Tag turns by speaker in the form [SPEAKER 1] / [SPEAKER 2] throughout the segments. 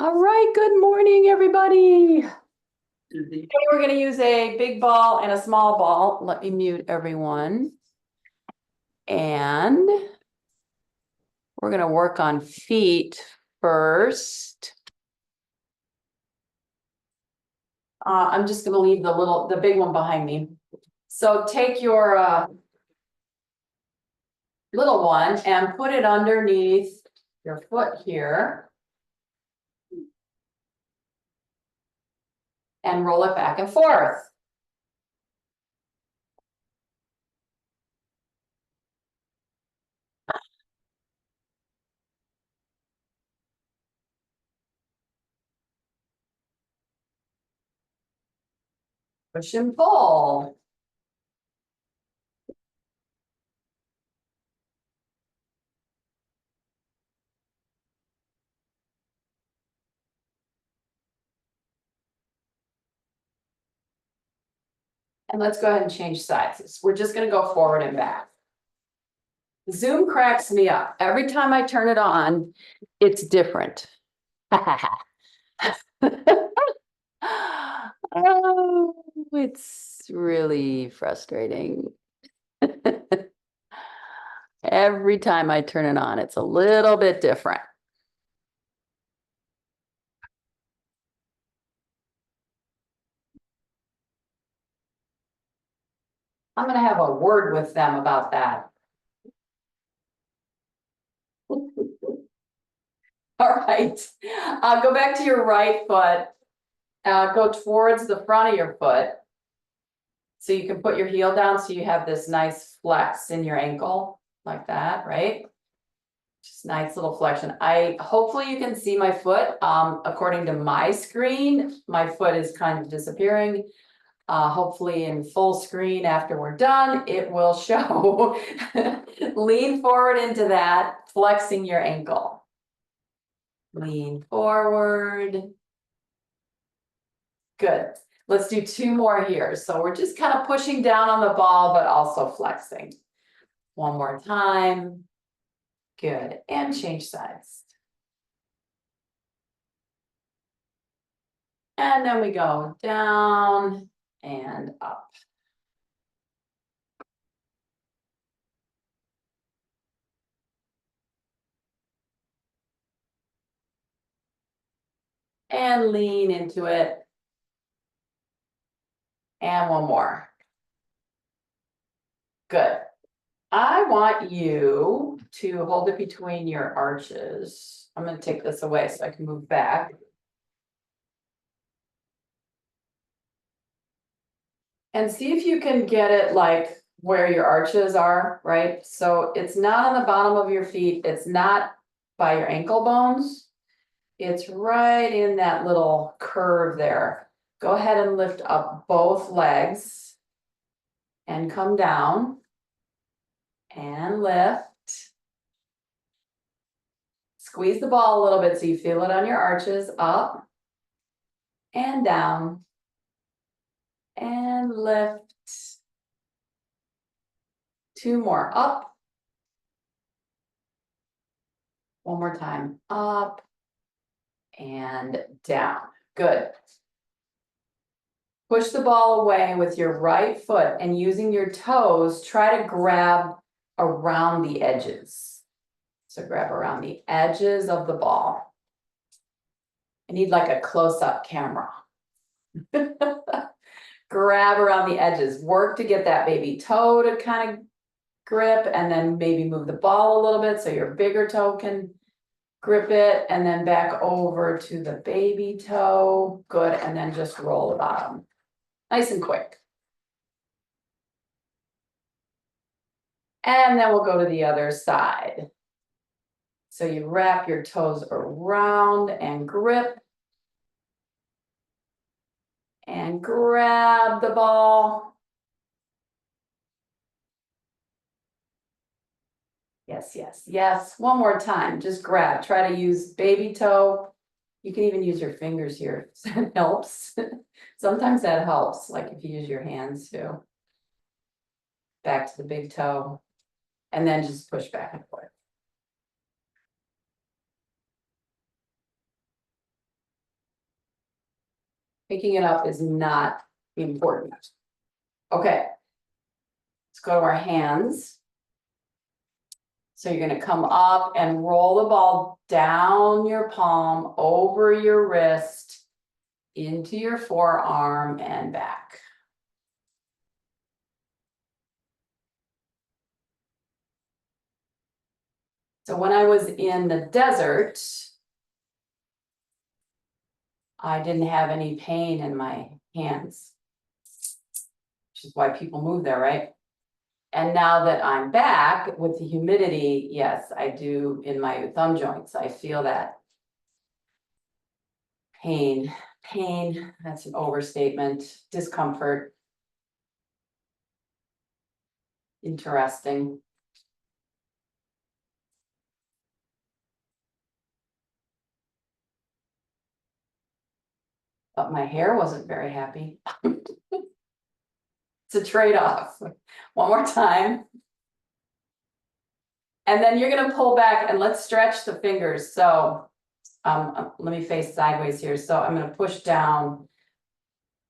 [SPEAKER 1] All right, good morning, everybody. Today we're going to use a big ball and a small ball. Let me mute everyone. And we're going to work on feet first. I'm just going to leave the big one behind me. So take your little one and put it underneath your foot here. And roll it back and forth. Push and pull. And let's go ahead and change sides. We're just going to go forward and back. Zoom cracks me up. Every time I turn it on, it's different. Oh, it's really frustrating. Every time I turn it on, it's a little bit different. I'm going to have a word with them about that. All right. Go back to your right foot. Go towards the front of your foot. So you can put your heel down so you have this nice flex in your ankle like that, right? Just nice little flexion. Hopefully you can see my foot. According to my screen, my foot is kind of disappearing. Hopefully in full screen after we're done, it will show. Lean forward into that, flexing your ankle. Lean forward. Good. Let's do two more here. So we're just kind of pushing down on the ball, but also flexing. One more time. Good. And change sides. And then we go down and up. And lean into it. And one more. Good. I want you to hold it between your arches. I'm going to take this away so I can move back. And see if you can get it like where your arches are, right? So it's not on the bottom of your feet. It's not by your ankle bones. It's right in that little curve there. Go ahead and lift up both legs and come down and lift. Squeeze the ball a little bit so you feel it on your arches, up and down and lift. Two more, up. One more time, up and down. Good. Push the ball away with your right foot and using your toes, try to grab around the edges. So grab around the edges of the ball. I need like a close-up camera. Grab around the edges. Work to get that baby toe to kind of grip and then maybe move the ball a little bit so your bigger toe can grip it and then back over to the baby toe. Good. And then just roll the bottom. Nice and quick. And then we'll go to the other side. So you wrap your toes around and grip. And grab the ball. Yes, yes, yes. One more time. Just grab. Try to use baby toe. You can even use your fingers here. That helps. Sometimes that helps, like if you use your hands too. Back to the big toe. And then just push back and forth. Picking it up is not important. Okay. Let's go to our hands. So you're gonna come up and roll the ball down your palm, over your wrist, into your forearm and back. So when I was in the desert, I didn't have any pain in my hands, which is why people move there, right? And now that I'm back with the humidity, yes, I do in my thumb joints. I feel that pain. Pain, that's an overstatement. Discomfort. Interesting. But my hair wasn't very happy. It's a trade-off. One more time. And then you're gonna pull back and let's stretch the fingers. So let me face sideways here. So I'm gonna push down,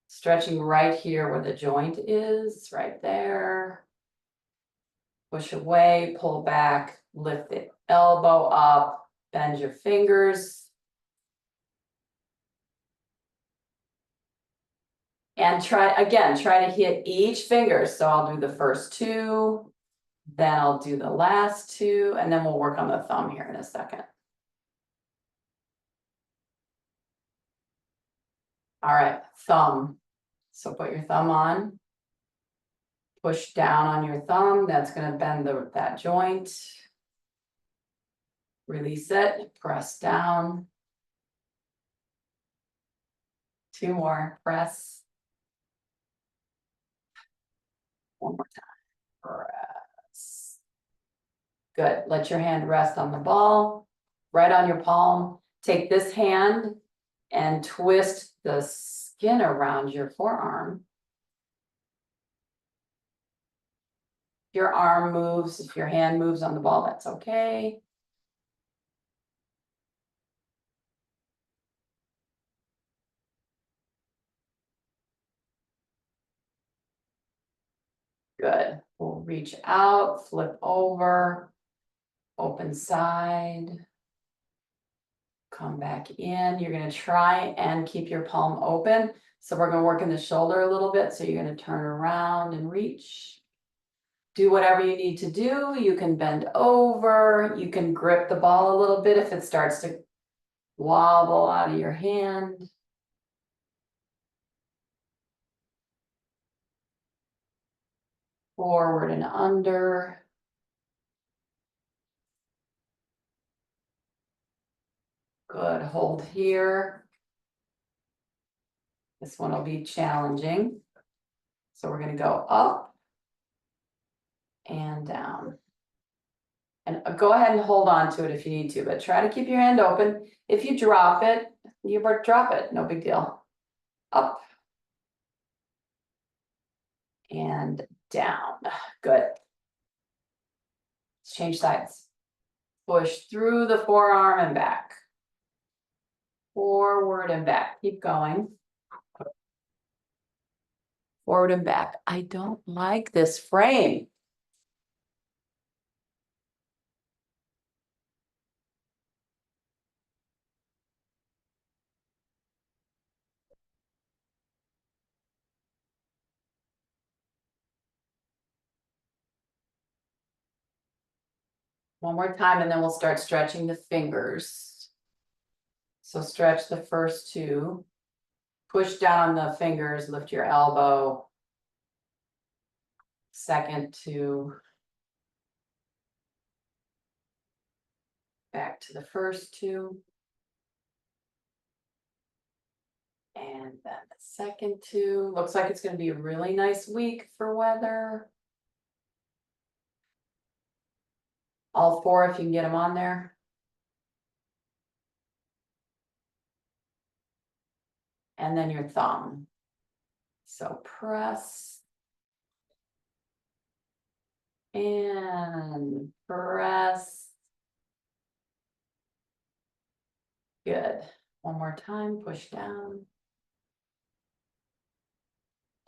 [SPEAKER 1] stretching right here where the joint is, right there. Push away, pull back, lift the elbow up, bend your fingers. And try to hit each finger. So I'll do the first two, then I'll do the last two, and then we'll work on the thumb here in a second. All right, thumb. So put your thumb on. Push down on your thumb. That's going to bend that joint. Release it. Press down. Two more. Press. One more time. Press. Good. Let your hand rest on the ball, right on your palm. Take this hand and twist the skin around your forearm. If your arm moves, if your hand moves on the ball, that's okay. Good. We'll reach out, flip over, open side. Come back in. You're going to try and keep your palm open. So we're going to work in the shoulder a little bit. So you're going to turn around and reach. Do whatever you need to do. You can bend over. You can grip the ball a little bit if it starts to wobble out of your hand. Forward and under. Good. Hold here. This one will be challenging. So we're going to go up and down. And go ahead and hold on to it if you need to, but try to keep your hand open. If you drop it, drop it. No big deal. Up and down. Good. Let's change sides. Push through the forearm and back. Forward and back. Keep going. Forward and back. I don't like this frame. One more time and then we'll start stretching the fingers. So stretch the first two. Push down on the fingers, lift your elbow. Second two. Back to the first two. And then the second two. Looks like it's going to be a really nice week for weather. All four if you can get them on there. And then your thumb. So press. And press. Good. One more time, push down.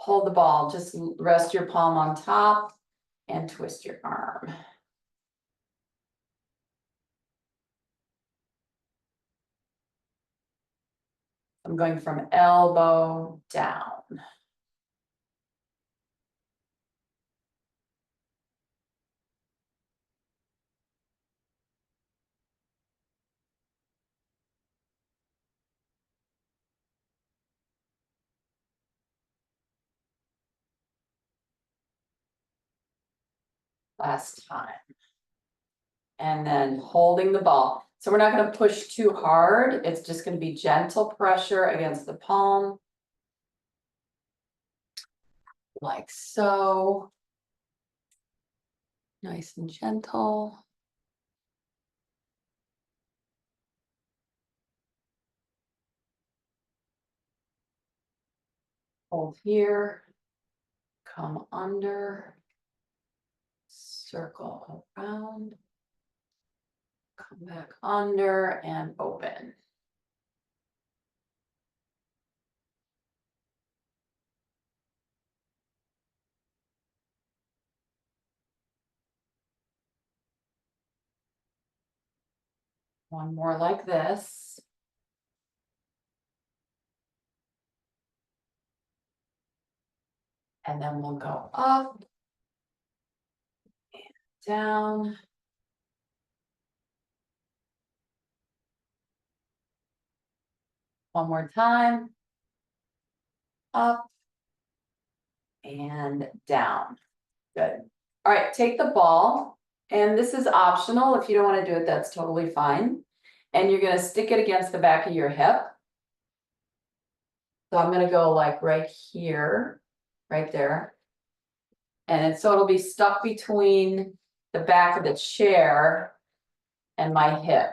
[SPEAKER 1] hold the ball, just rest your palm on top and twist your arm. I'm going from elbow down. Last time. And then holding the ball. So we're not going to push too hard. It's just going to be gentle pressure against the palm. Like so. Nice and gentle. Hold here. Come under. Circle around. Come back under and open. One more like this. And then we'll go up and down. One more time. Up and down. Good. All right, take the ball, and this is optional. If you don't want to do it, that's totally fine. And you're going to stick it against the back of your hip. So I'm going to go like right here, right there. And so it'll be stuck between the back of the chair and my hip.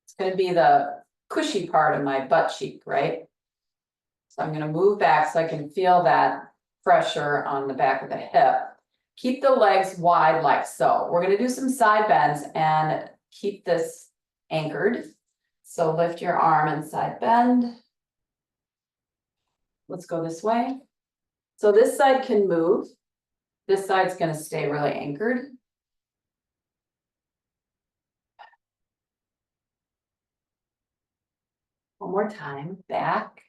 [SPEAKER 1] It's going to be the cushy part of my butt cheek, right? So I'm going to move back so I can feel that pressure on the back of the hip. Keep the legs wide like so. We're going to do some side bends and keep this anchored. So lift your arm and side bend. Let's go this way. So this side can move. This side's going to stay really anchored. One more time. Back,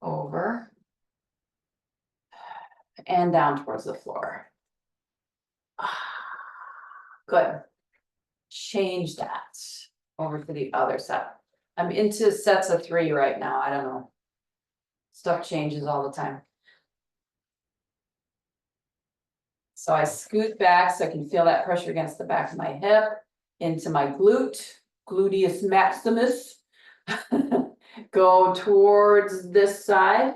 [SPEAKER 1] over, and down towards the floor. Good. Change that over to the other side. I'm into sets of 3 right now. I don't know. Stuff changes all the time. So I scoot back so I can feel that pressure against the back of my hip, into my gluteus maximus. Go towards this side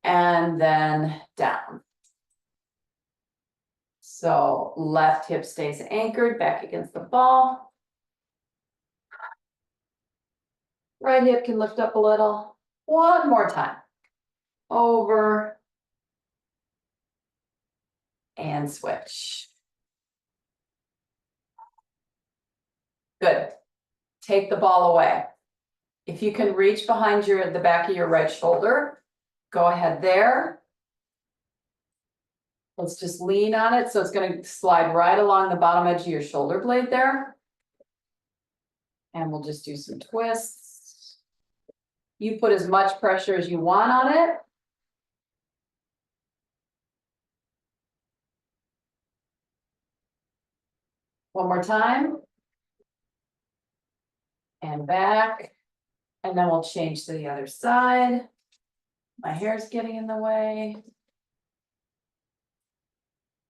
[SPEAKER 1] and then down. So left hip stays anchored back against the ball. Right hip can lift up a little. One more time. Over and switch. Good. Take the ball away. If you can reach behind the back of your right shoulder, go ahead there. Let's just lean on it. So it's going to slide right along the bottom edge of your shoulder blade there. And we'll just do some twists. You put as much pressure as you want on it. One more time. And back. And then we'll change to the other side. My hair's getting in the way.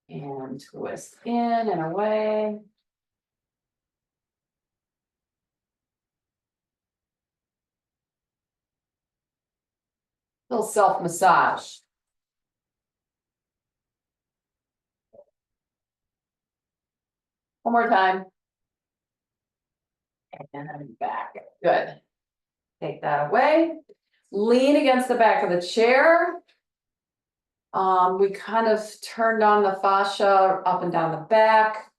[SPEAKER 1] And twist in and away. Little self-massage. One more time. And back. Good. Take that away. Lean against the back of the chair. We kind of turned on the fascia up and down the back,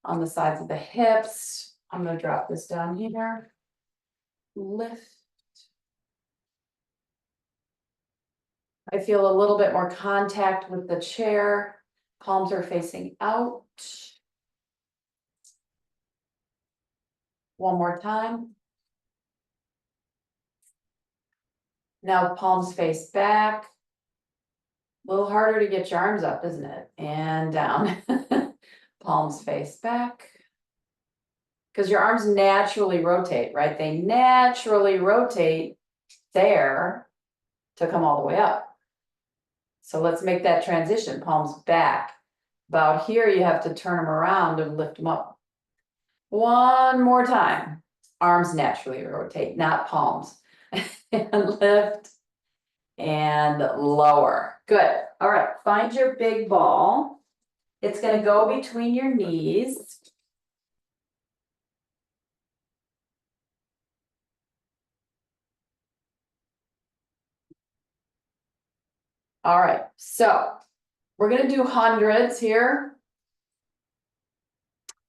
[SPEAKER 1] on the sides of the hips. I'm going to drop this down here. Lift. I feel a little bit more contact with the chair. Palms are facing out. One more time. Now palms face back. A little harder to get your arms up, isn't it? And down. Palms face back. Because your arms naturally rotate, right? They naturally rotate there to come all the way up. So let's make that transition, palms back. About here, you have to turn them around and lift them up. One more time. Arms naturally rotate, not palms. And lift and lower. Good. All right, find your big ball. It's going to go between your knees. All right, so we're going to do hundreds here.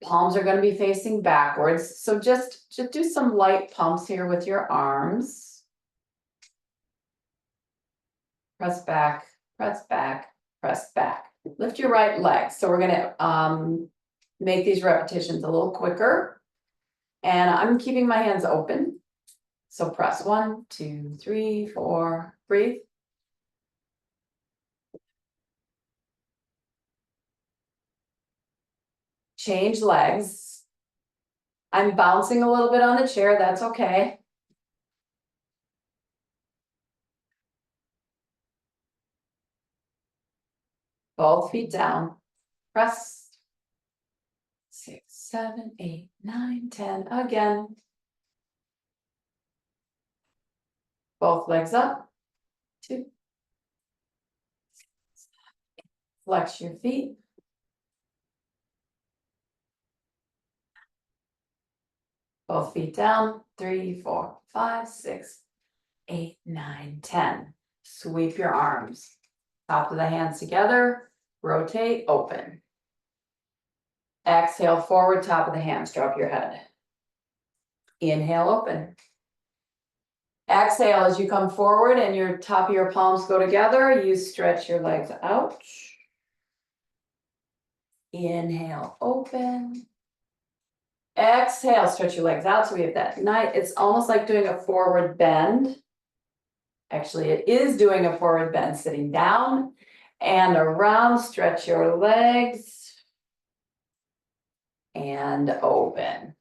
[SPEAKER 1] Palms are going to be facing backwards. So just do some light pumps here with your arms. Press back, press back, press back. Lift your right leg. So we're going to make these repetitions a little quicker. And I'm keeping my hands open. So press 1, 2, 3, 4, breathe. Change legs. I'm bouncing a little bit on the chair, that's okay. Both feet down. Press. 6, 7, 8, 9, 10. Again. Both legs up. 2. Flex your feet. Both feet down. 3, 4, 5, 6, 8, 9, 10. Sweep your arms. Top of the hands together. Rotate, open. Exhale forward, top of the hands, drop your head. Inhale, open. Exhale as you come forward and your top of your palms go together, you stretch your legs out. Inhale, open. Exhale, stretch your legs out. So we have that night. It's almost like doing a forward bend. Actually, it is doing a forward bend sitting down and around. Stretch your legs. And open.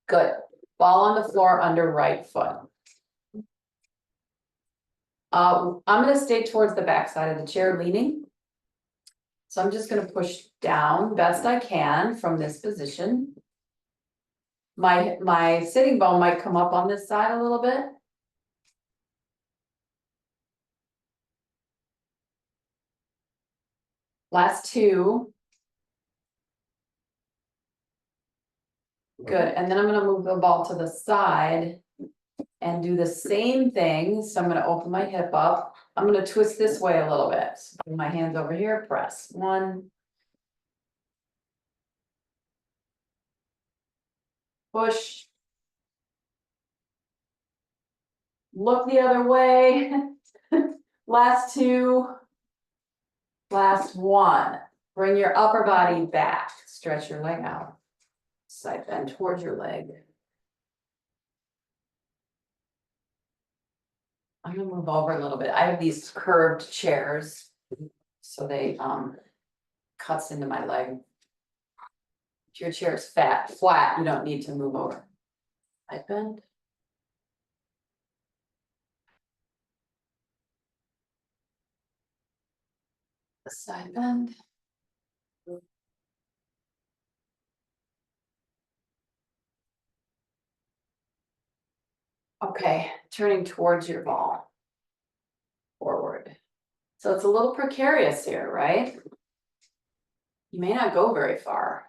[SPEAKER 1] Good. Ball on the floor under right foot. I'm going to stay towards the back side of the chair leaning. So I'm just going to push down best I can from this position. My sitting bone might come up on this side a little bit. Last 2. Good. And then I'm going to move the ball to the side and do the same thing. So I'm going to open my hip up. I'm going to twist this way a little bit. So bring my hands over here, press 1. Push. Look the other way. Last 2. Last 1. Bring your upper body back. Stretch your leg out. Side bend towards your leg. I'm gonna move over a little bit. I have these curved chairs, so they cuts into my leg. If your chair is flat, you don't need to move over. Side bend. Side bend. Okay, turning towards your ball. Forward. So it's a little precarious here, right? You may not go very far.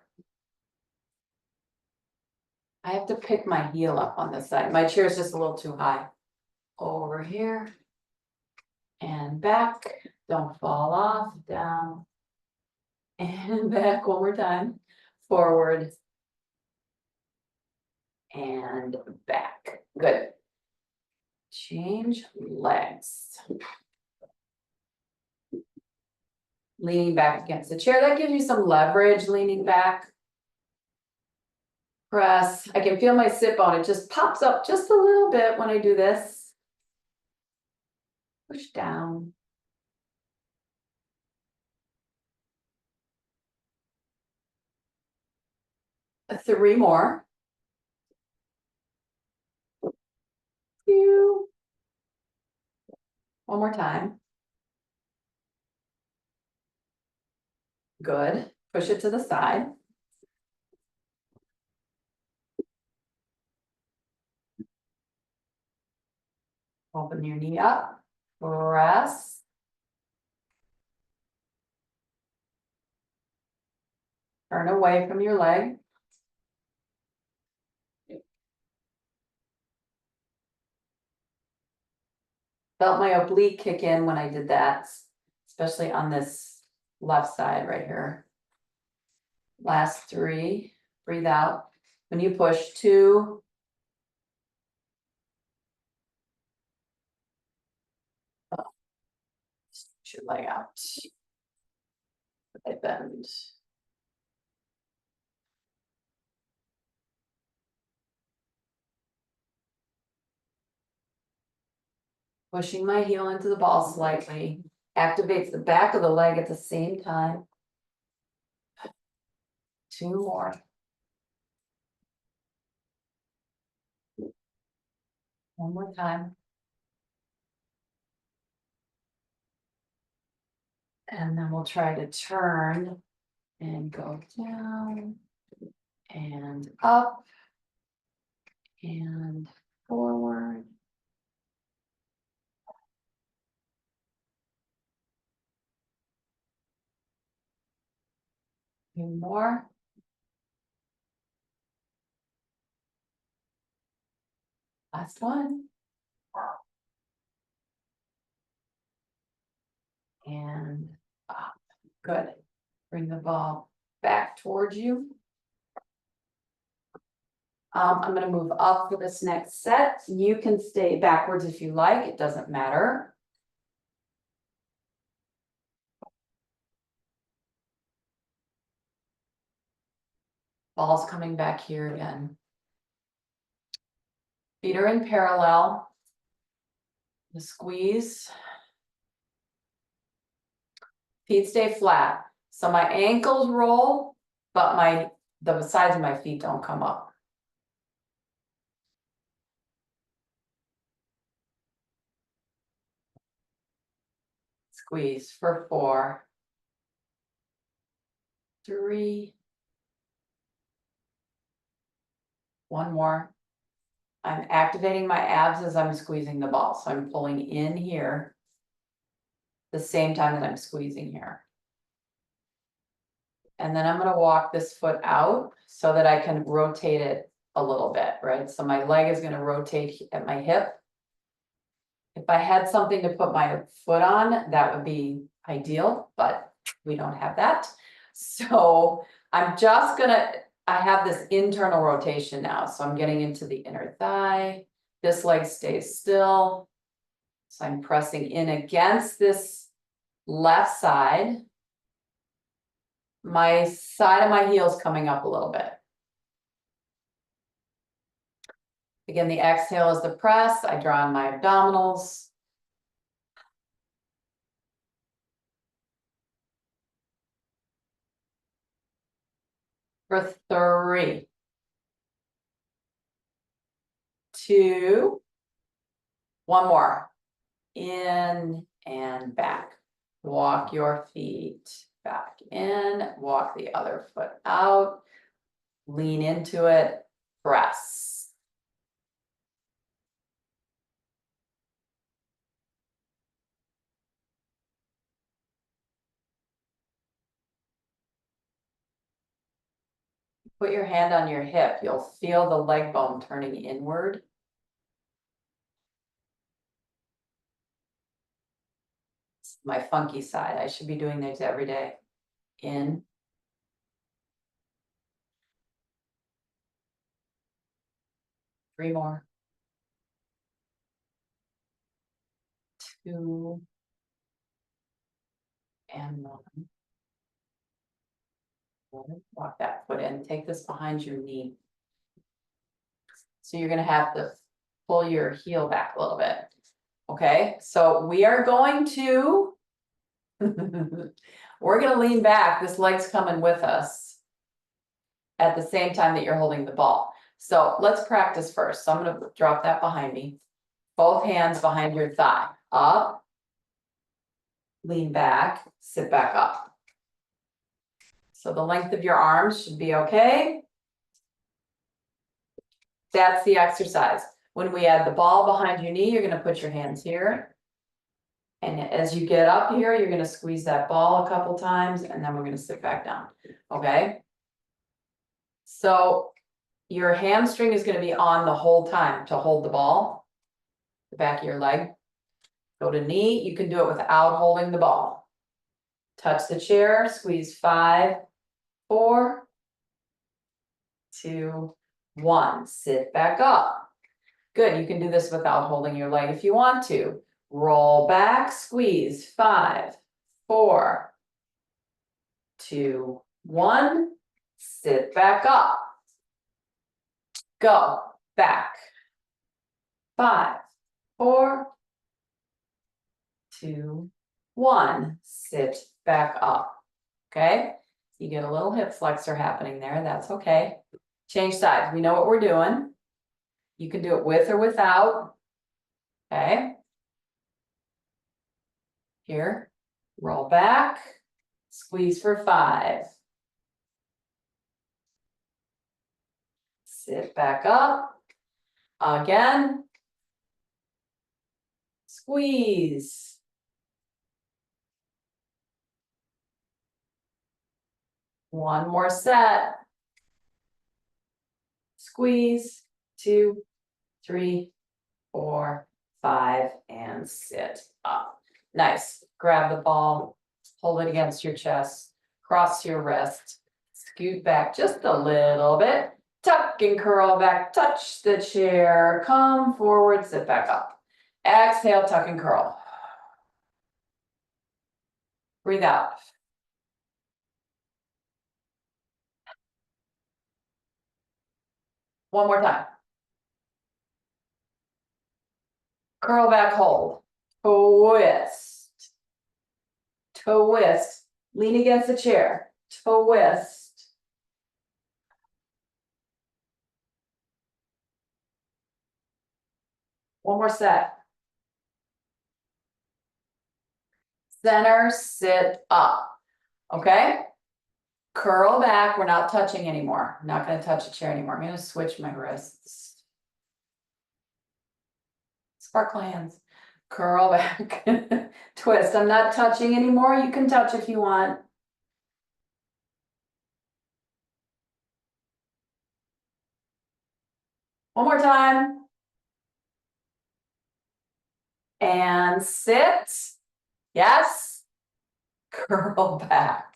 [SPEAKER 1] I have to pick my heel up on this side. My chair is just a little too high. Over here. And back. Don't fall off. Down. And back one more time. Forward. And back. Good. Change legs. leaning back against the chair. That gives you some leverage leaning back. Press. I can feel my sit bone. It just pops up just a little bit when I do this. Push down. Three more. Two. One more time. Good. Push it to the side. Open your knee up. Press. Turn away from your leg. Felt my oblique kick in when I did that, especially on this left side right here. Last three. Breathe out. When you push, two. Push your leg out. I bend. Pushing my heel into the ball slightly. Activates the back of the leg at the same time. Two more. One more time. And then we'll try to turn and go down and up and forward. Two more. Last one. And up. Good. Bring the ball back towards you. I'm going to move up for this next set. You can stay backwards if you like. It doesn't matter. Ball's coming back here again. Feet are in parallel. The squeeze. Feet stay flat. So my ankles roll, but the sides of my feet don't come up. Squeeze for 4, 3. One more. I'm activating my abs as I'm squeezing the ball. So I'm pulling in here the same time that I'm squeezing here. And then I'm going to walk this foot out so that I can rotate it a little bit, right? So my leg is going to rotate at my hip. If I had something to put my foot on, that would be ideal, but we don't have that. So I'm just gonna, I have this internal rotation now. So I'm getting into the inner thigh. This leg stays still. So I'm pressing in against this left side. My side of my heel is coming up a little bit. Again, the exhale is the press. I draw on my abdominals. For 3, 2, one more. In and back. Walk your feet back in, walk the other foot out, lean into it, press. Put your hand on your hip, you'll feel the leg bone turning inward. It's my funky side. I should be doing these every day. In. Three more. 2. and one. Walk that foot in, take this behind your knee. So you're gonna have to pull your heel back a little bit. Okay, so we are going to, we're gonna lean back, this leg's coming with us at the same time that you're holding the ball. So let's practice first. So I'm gonna drop that behind me. Both hands behind your thigh, up, lean back, sit back up. So the length of your arms should be okay. That's the exercise. When we add the ball behind your knee, you're gonna put your hands here. And as you get up here, you're gonna squeeze that ball a couple times and then we're gonna sit back down, okay? So your hamstring is gonna be on the whole time to hold the ball, the back of your leg. Go to knee, you can do it without holding the ball. Touch the chair, squeeze 5, 4, 2, 1. Sit back up. Good, you can do this without holding your leg if you want to. Roll back, squeeze 5, 4, 2, 1. Sit back up. Go back. 5, 4, 2, 1. Sit back up. Okay, you get a little hip flexor happening there. That's okay. Change sides. We know what we're doing. You can do it with or without. Okay. Here, roll back, squeeze for 5. Sit back up. Again. Squeeze. One more set. Squeeze. 2, 3, 4, 5, and sit up. Nice. Grab the ball, hold it against your chest, cross your wrist, scoot back just a little bit, tuck and curl back, touch the chair, come forward, sit back up. Exhale, tuck and curl. Breathe out. One more time. Curl back, hold. Twist. Twist. Lean against the chair. Twist. One more set. Center, sit up. Okay? Curl back. We're not touching anymore. I'm not going to touch the chair anymore. I'm going to switch my wrists. Sparkle hands. Curl back. Twist. I'm not touching anymore. You can touch if you want. One more time. And sit. Yes. Curl back.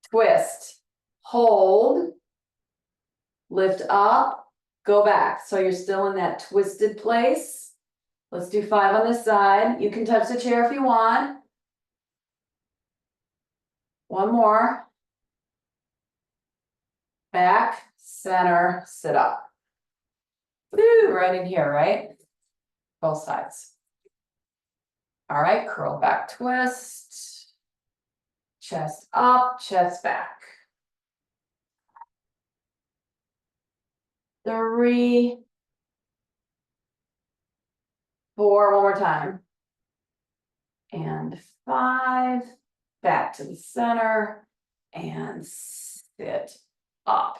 [SPEAKER 1] Twist. Hold. Lift up. Go back. So you're still in that twisted place. Let's do 5 on this side. You can touch the chair if you want. One more. Back, center, sit up. Woo, right in here, right? Both sides. All right, curl back, twist. Chest up, chest back. 3, 4, one more time. And 5, back to the center and sit up.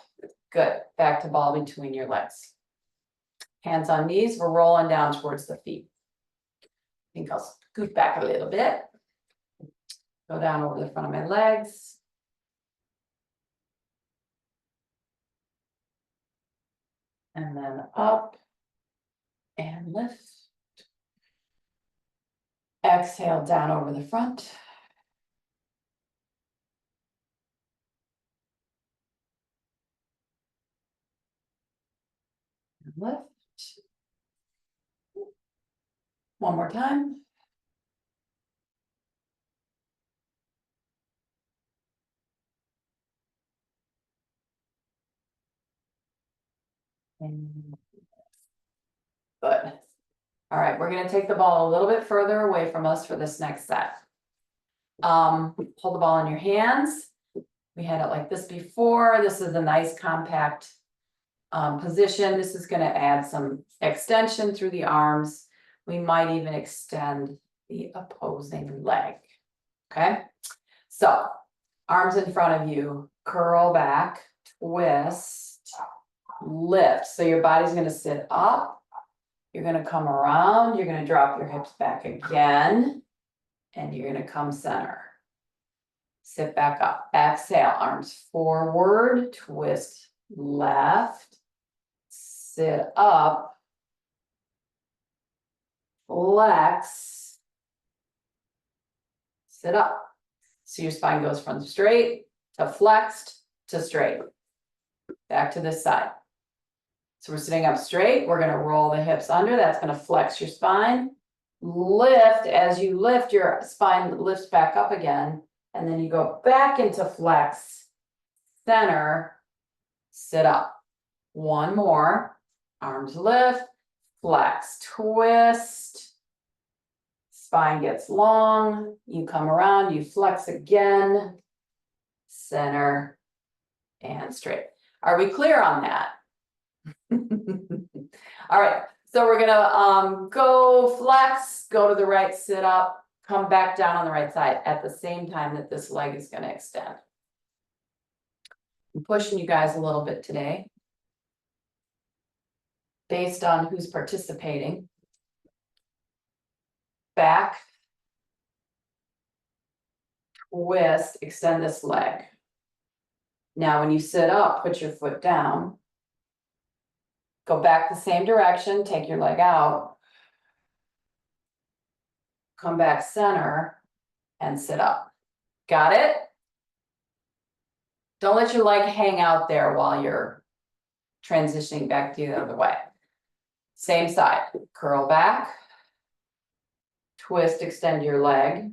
[SPEAKER 1] Good, back to ball between your legs. Hands on knees, we're rolling down towards the feet. I think I'll scoot back a little bit. Go down over the front of my legs. And then up and lift. Exhale down over the front. And lift. One more time. And good. All right, we're gonna take the ball a little bit further away from us for this next set. Hold the ball in your hands. We had it like this before. This is a nice compact position. This is gonna add some extension through the arms. We might even extend the opposing leg. Okay, so arms in front of you, curl back, twist, lift. So your body's gonna sit up. You're gonna come around, you're gonna drop your hips back again, and you're gonna come center. Sit back up, exhale, arms forward, twist left, sit up, flex, sit up. So your spine goes from straight to flexed to straight. Back to this side. So we're sitting up straight, we're gonna roll the hips under, that's gonna flex your spine. Lift, as you lift, your spine lifts back up again, and then you go back into flex, center, sit up. One more, arms lift, flex, twist. Spine gets long, you come around, you flex again, center, and straight. Are we clear on that? All right, so we're gonna go flex, go to the right, sit up, come back down on the right side at the same time that this leg is gonna extend. I'm pushing you guys a little bit today based on who's participating. Back, twist, extend this leg. Now, when you sit up, put your foot down. Go back the same direction, take your leg out. Come back center and sit up. Got it? Don't let your leg hang out there while you're transitioning back the other way. Same side, curl back. Twist, extend your leg.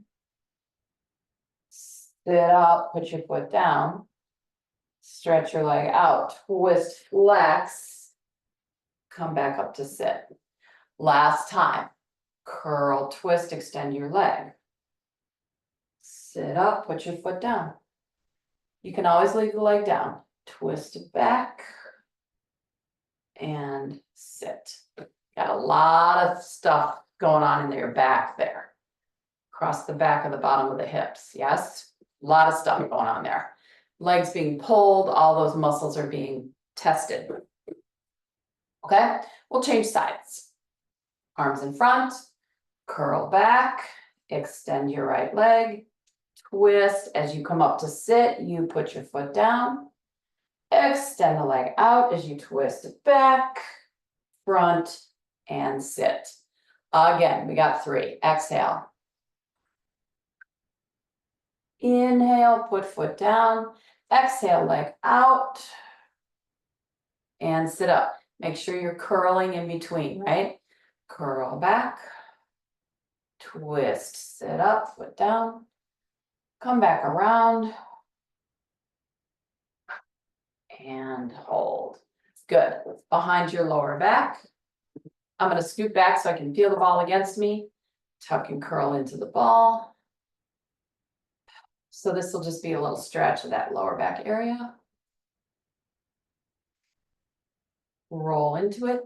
[SPEAKER 1] Sit up, put your foot down. Stretch your leg out, twist, flex. Come back up to sit. Last time, curl, twist, extend your leg. Sit up, put your foot down. You can always leave the leg down. Twist it back and sit. Got a lot of stuff going on in your back there. Across the back of the bottom of the hips, yes? A lot of stuff going on there. Legs being pulled, all those muscles are being tested. Okay, we'll change sides. Arms in front, curl back, extend your right leg, twist. As you come up to sit, you put your foot down, extend the leg out as you twist it back, front, and sit. Again, we got 3. Exhale. Inhale, put foot down, exhale, leg out, and sit up. Make sure you're curling in between, right? Curl back, twist, sit up, foot down, come back around, and hold. Good. Behind your lower back. I'm going to scoot back so I can feel the ball against me. Tuck and curl into the ball. So this will just be a little stretch of that lower back area. Roll into it.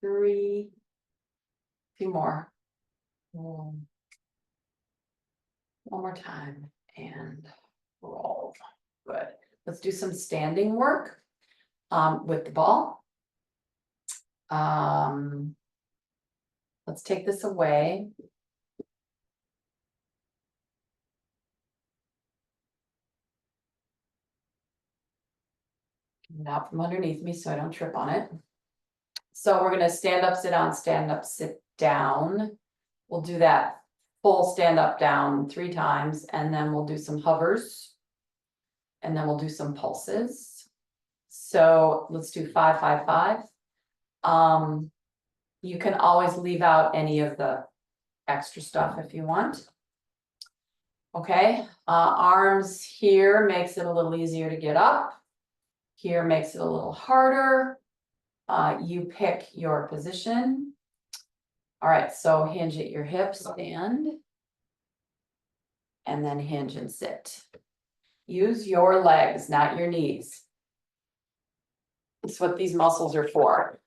[SPEAKER 1] 3. 2 more. 1 more time and roll. Good. Let's do some standing work with the ball. Let's take this away. Get it out from underneath me so I don't trip on it. So we're going to stand up, sit down. We'll do that full stand up, down 3 times, and then we'll do some hovers, and then we'll do some pulses. So let's do 5, 5, 5. You can always leave out any of the extra stuff if you want. Okay, arms here makes it a little easier to get up. Here makes it a little harder. You pick your position. All right, so hinge at your hips, stand. And then hinge and sit. Use your legs, not your knees. It's what these muscles are for.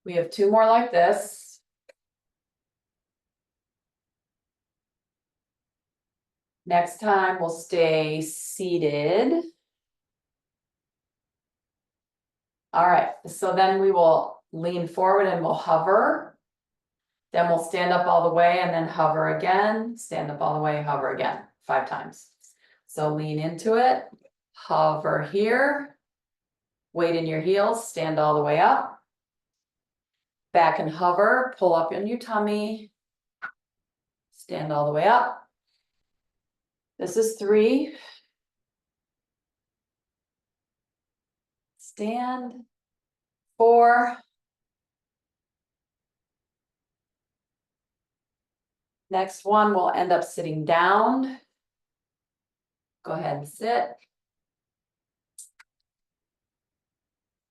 [SPEAKER 1] We have 2 more like this. Next time we'll stay seated. All right, so then we will lean forward and we'll hover. Then we'll stand up all the way and then hover again, stand up all the way, hover again, 5 times. So lean into it, hover here, weight in your heels, stand all the way up. Back and hover, pull up in your tummy, stand all the way up. This is 3. Stand, 4. Next one, we'll end up sitting down. Go ahead and sit.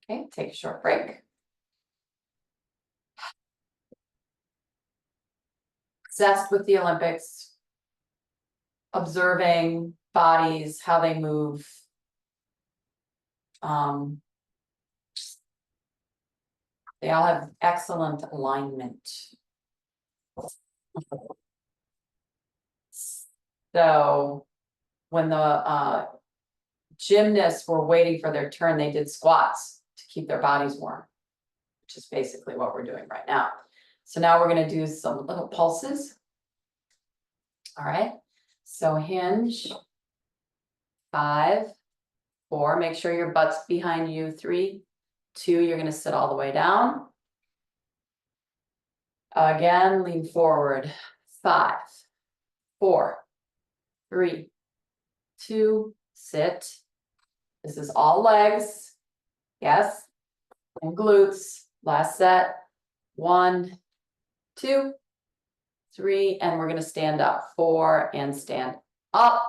[SPEAKER 1] Okay, take a short break. Obsessed with the Olympics, observing bodies, how they move. They all have excellent alignment. So when the gymnasts were waiting for their turn, they did squats to keep their bodies warm, which is basically what we're doing right now. So now we're going to do some little pulses. All right, so hinge, 5, 4, make sure your butt's behind you, 3, 2, you're going to sit all the way down. Again, lean forward, 5, 4, 3, 2, sit. This is all legs, yes, and glutes. Last set, 1, 2, 3, and we're gonna stand up, 4, and stand up.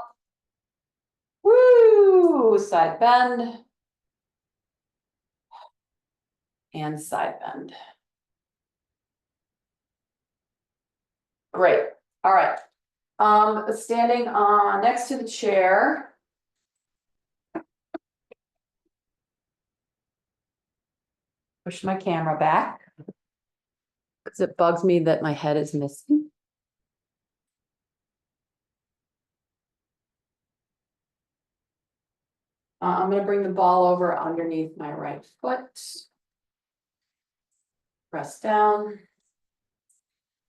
[SPEAKER 1] Woo, side bend. And side bend. Great, all right. Standing on next to the chair. Push my camera back. Because it bugs me that my head is missing. I'm going to bring the ball over underneath my right foot. Press down.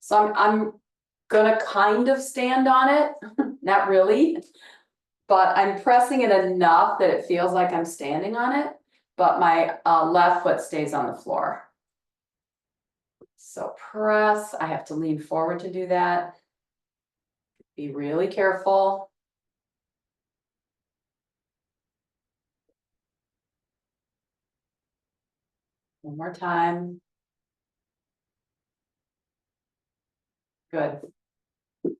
[SPEAKER 1] So I'm going to kind of stand on it, not really, but I'm pressing it enough that it feels like I'm standing on it, but my left foot stays on the floor. So press, I have to lean forward to do that. Be really careful. One more time. Good.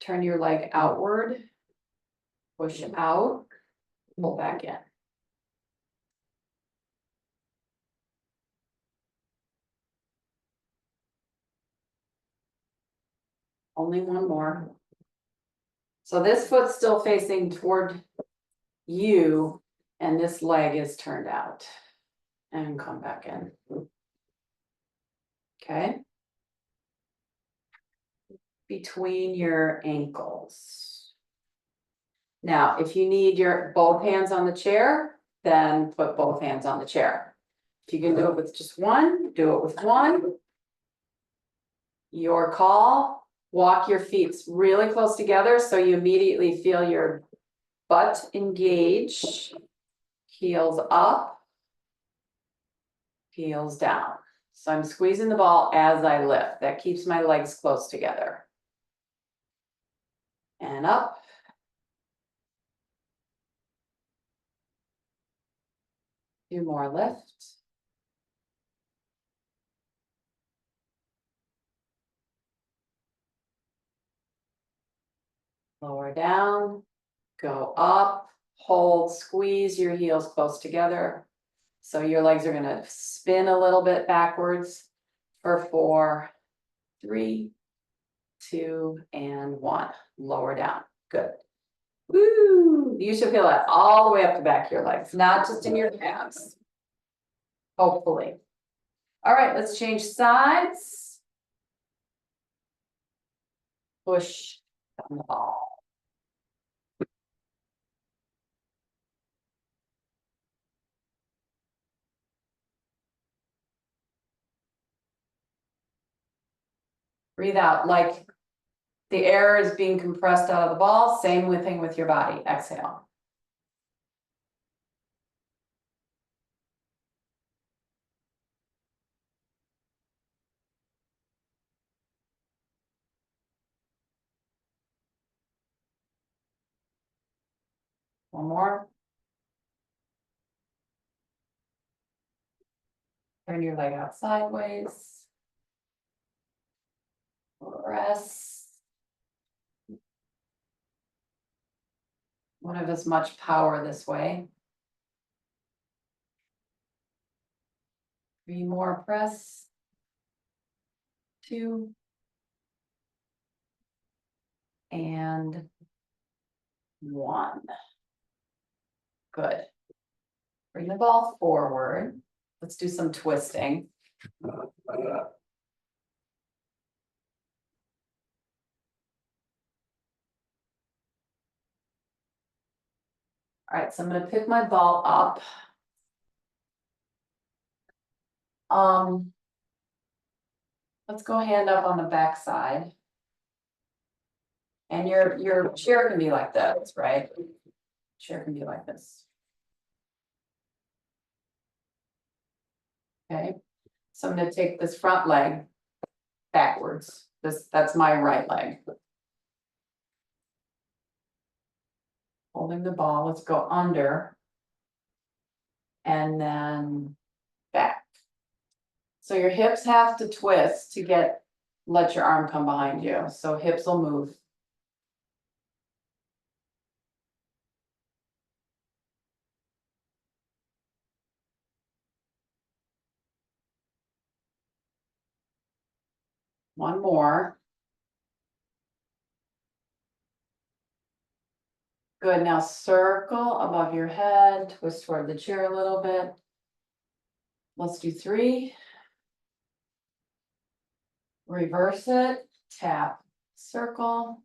[SPEAKER 1] Turn your leg outward. Push out. Pull back in. Only one more. So this foot's still facing toward you, and this leg is turned out. And come back in. Okay. Between your ankles. Now, if you need your both hands on the chair, then put both hands on the chair. If you can do it with just one, do it with one. Your call. Walk your feet really close together so you immediately feel your butt engage. Heels up. Heels down. So I'm squeezing the ball as I lift. That keeps my legs close together. And up. Two more lift. Lower down, go up, hold, squeeze your heels close together. So your legs are gonna spin a little bit backwards for 4, 3, 2, and 1. Lower down, good. Woo! You should feel that all the way up the back of your legs, not just in your calves. Hopefully. All right, let's change sides. Push down the ball. Breathe out like the air is being compressed out of the ball. Same thing with your body. Exhale. One more. Turn your leg out sideways. Rest. Won't have as much power this way. 3 more press. 2. And 1. Good. Bring the ball forward. Let's do some twisting. All right, so I'm going to pick my ball up. Let's go hand up on the back side. And your chair can be like this, right? Chair can be like this. Okay, so I'm going to take this front leg backwards. That's my right leg. Holding the ball, let's go under. And then back. So your hips have to twist to let your arm come behind you. So hips will move. One more. Good, now circle above your head, twist toward the chair a little bit. Let's do 3. Reverse it, tap, circle.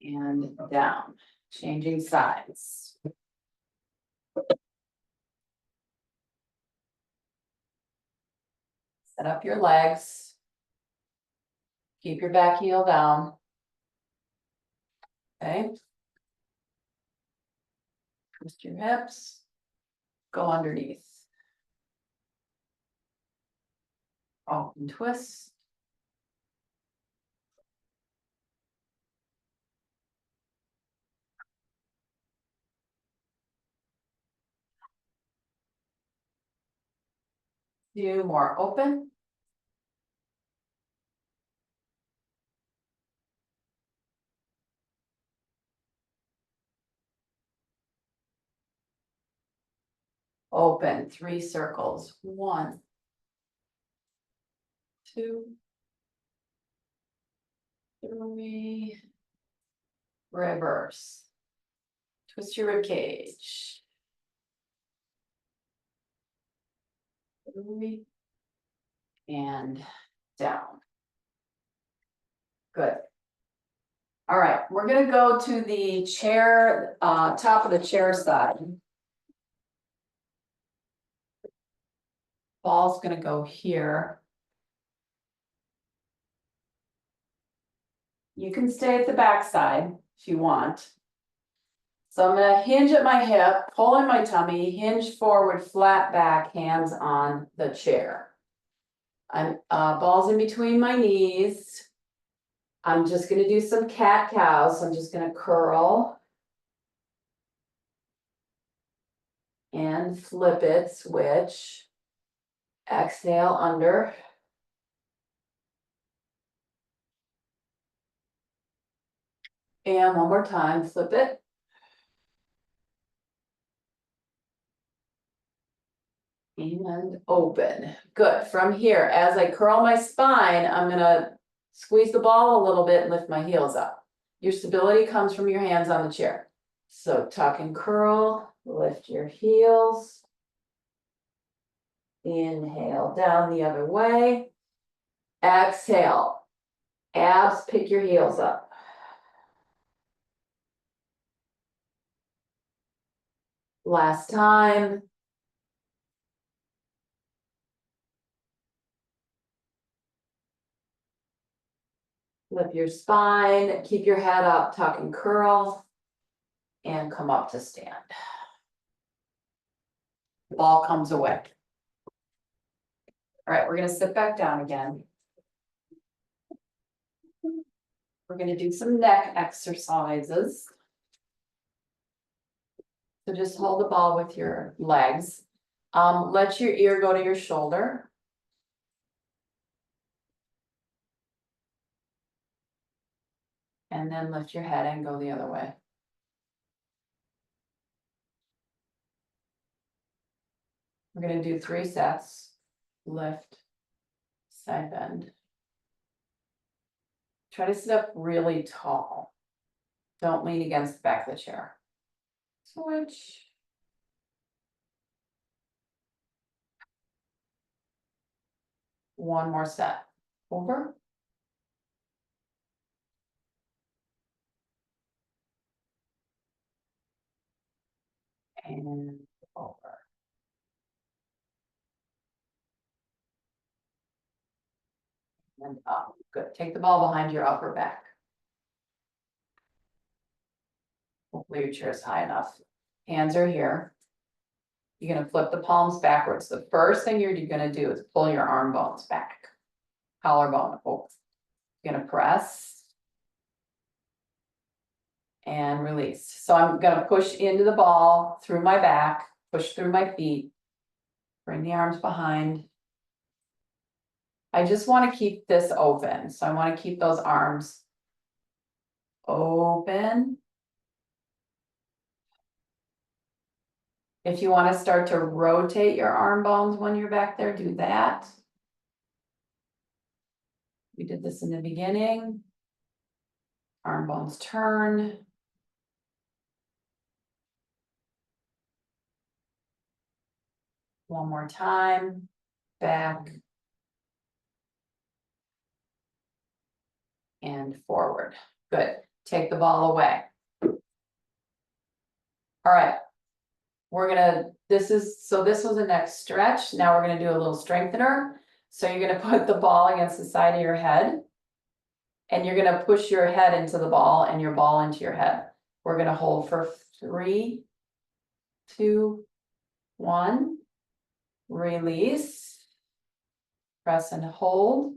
[SPEAKER 1] And down, changing sides. Set up your legs. Keep your back heel down. Okay. Twist your hips. Go underneath. Open twist. Do more open. Open, 3 circles. 1, 2, 3. Reverse. Twist your rib cage. 3. And down. Good. All right, we're gonna go to the chair, top of the chair side. Ball's gonna go here. You can stay at the back side if you want. So I'm gonna hinge at my hip, pull in my tummy, hinge forward, flat back, hands on the chair. I'm balls in between my knees. I'm just gonna do some cat-cow, so I'm just gonna curl. And flip it, switch. Exhale under. And one more time, flip it. And open. Good. From here, as I curl my spine, I'm gonna squeeze the ball a little bit and lift my heels up. Your stability comes from your hands on the chair. So tuck and curl, lift your heels. Inhale down the other way. Exhale. Abs, pick your heels up. Last time. Lift your spine, keep your head up, tuck and curl, and come up to stand. Ball comes away. All right, we're gonna sit back down again. We're gonna do some neck exercises. So just hold the ball with your legs. Let your ear go to your shoulder. And then lift your head and go the other way. We're gonna do 3 sets. Lift, side bend. Try to sit up really tall. Don't lean against the back of the chair. Switch. One more set. Over. And over. And up. Good. Take the ball behind your upper back. Hopefully your chair is high enough. Hands are here. You're gonna flip the palms backwards. The first thing you're gonna do is pull your arm bones back. Collarbone. Oh. You're gonna press. And release. So I'm gonna push into the ball through my back, push through my feet. Bring the arms behind. I just want to keep this open. So I want to keep those arms open. If you want to start to rotate your arm bones when you're back there, do that. We did this in the beginning. Arm bones turn. One more time. Back. And forward. Good. Take the ball away. All right. This was the next stretch. Now we're gonna do a little strengthener. So you're gonna put the ball against the side of your head. And you're gonna push your head into the ball and your ball into your head. We're gonna hold for 3, 2, 1. Release. Press and hold.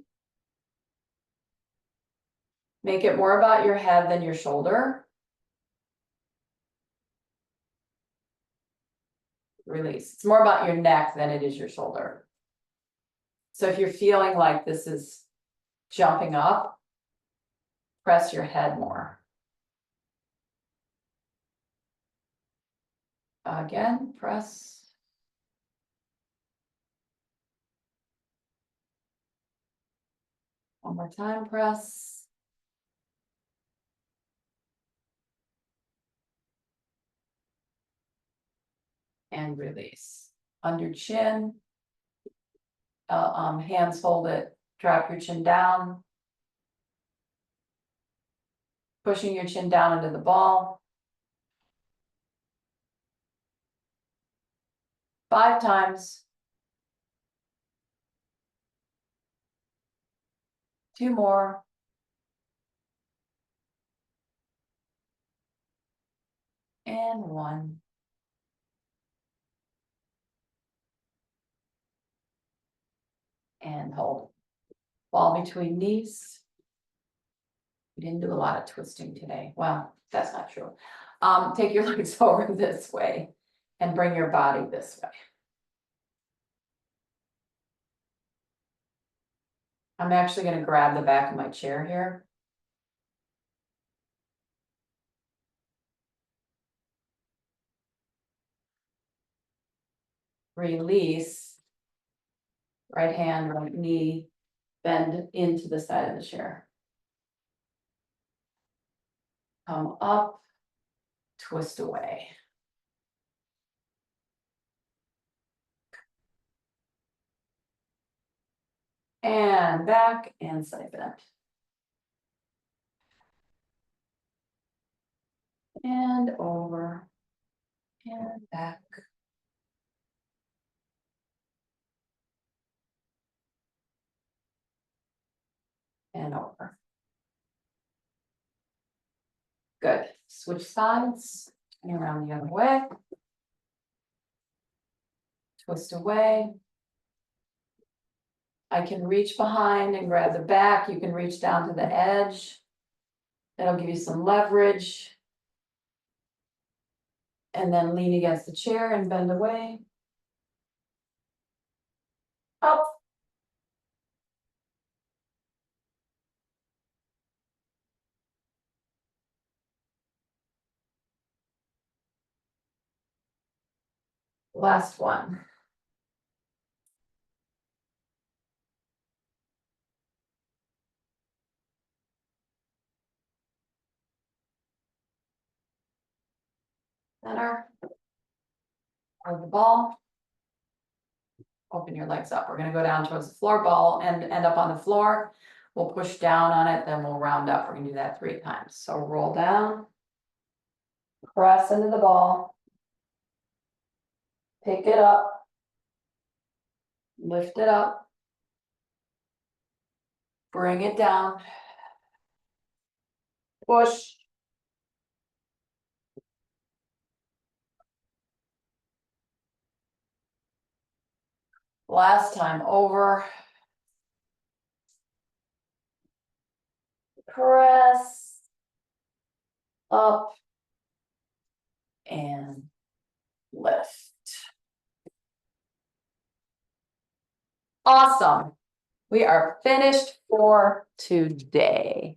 [SPEAKER 1] Make it more about your head than your shoulder. Release. It's more about your neck than it is your shoulder. So if you're feeling like this is jumping up, press your head more. Again, press. One more time, press. And release. Under chin. Hands hold it, drop your chin down. Pushing your chin down into the ball. 5 times. 2 more. And 1. And hold. Ball between knees. We didn't do a lot of twisting today. Well, that's not true. Take your legs over this way and bring your body this way. I'm actually gonna grab the back of my chair here. Release. Right hand, right knee, bend into the side of the chair. Come up, twist away. And back and side bend. And over. And back. And over. Good. Switch sides. And around the other way. Twist away. I can reach behind and grab the back. You can reach down to the edge. That'll give you some leverage. And then lean against the chair and bend away. Up. Last one. Center of the ball. Open your legs up. We're gonna go down towards the floor ball and end up on the floor. We'll push down on it, then we'll round up. We're gonna do that 3 times. So roll down. Press into the ball. Pick it up. Lift it up. Bring it down. Push. Last time over. Press. Up. And lift. Awesome. We are finished for today.